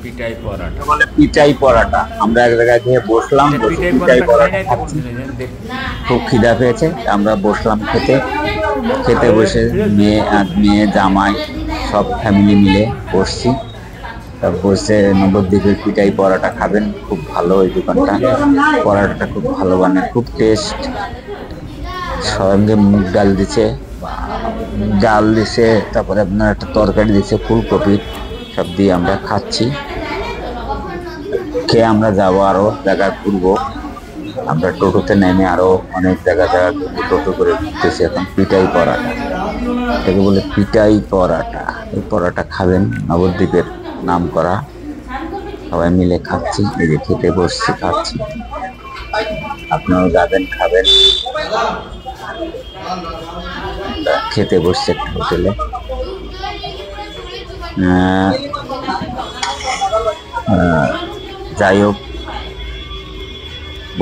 পিটাই পরাটা বলে পিটাই পরাটা। আমরা এক জায়গায় গিয়ে বসলাম, পিটাই পরাটা খাচ্ছি। খুব খিদা পেয়েছে, আমরা বসলাম খেতে। খেতে বসে মেয়ে জামাই সব ফ্যামিলি মিলে বসছি। বসে নবদ্বীপের পিটাই পরাটা খাবেন, খুব ভালো ওই দোকানটা। পরাটাটা খুব ভালো বানায়, খুব টেস্ট। সঙ্গে মুগ ডাল দিছে, তারপরে আপনার একটা তরকারি দিচ্ছে ফুলকপি, সব দিয়ে আমরা খাচ্ছি। খেয়ে আমরা যাবো আরো জায়গায় ঘুরবো। আমরা টোটোতে নেমে আরো অনেক জায়গা টোটো করে ঘুরতেছি। এখন পিটাই পরাটা, এটাকে বলে পিটাই পরাটা। এই পরাটা খাবেন, নবদ্বীপের নাম করা। সবাই মিলে খাচ্ছি, এই যে খেতে বসছি, খাচ্ছি। আপনারাও যাবেন, খাবেন। খেতে বসছে একটা হোটেলে। যাই হোক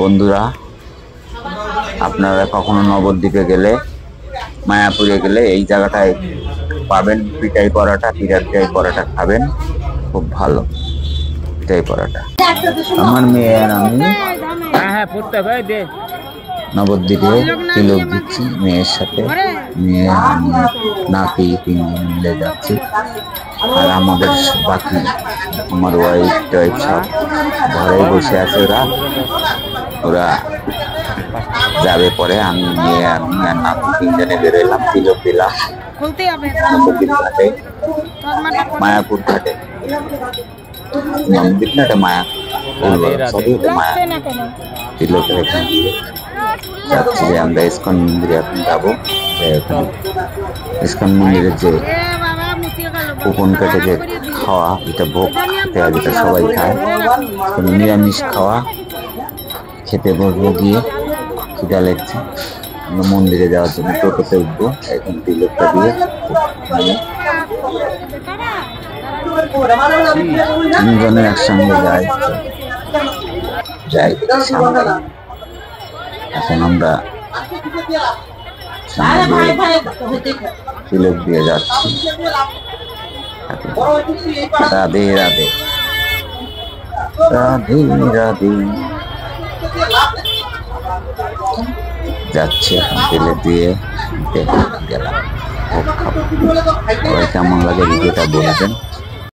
বন্ধুরা, আপনারা কখনো নবদ্বীপে গেলে, মায়াপুরে গেলে এই জায়গাটায় পাবেন পিটাই পরাটা। পিটাই পরাটা খাবেন, খুব ভালো পিটাই পরাটা। আমার মেয়ে আর আমি নবদ্বীপে তিলক দিচ্ছি মেয়ের সাথে। মেয়ে আমি নাতি তিনজন মিলে যাচ্ছি। আর আমাদের বাকি আমার ওয়াইফ টাইফ সব ঘরে বসে আছে। ওরা যাবে পরে। আমি মেয়ে আমি আর নাতি তিনজনে বেরোলাম, তিলক দিলাম নবদ্বীপ ঘাটে, মায়াপুর ঘাটে। নবদ্বীপ না, এটা মায়া তিলকের এখানে যাচ্ছি যে আমরা ইস্কন মন্দিরে এখন যাবো। ইস্কন মন্দিরের যে কুপন কেটে যে খাওয়া, এটা ভোগ খেতে হয়, যেটা সবাই খায়, নিরামিষ খাওয়া। খেতে বসবো, গিয়ে খিদা লাগছে। আমরা মন্দিরে যাওয়ার জন্য টোটোতে উঠবো। এখন তিলকটা দিয়ে তিনজনে একসঙ্গে যাই। এখন আমরা তিলক দিয়ে যাচ্ছি। রাধে রাধে, রাধে রাধে। যাচ্ছি এখন তিলক দিয়ে গেলাম। ভোগ খাবো। কেমন লাগে ভিডিওটা বলবেন।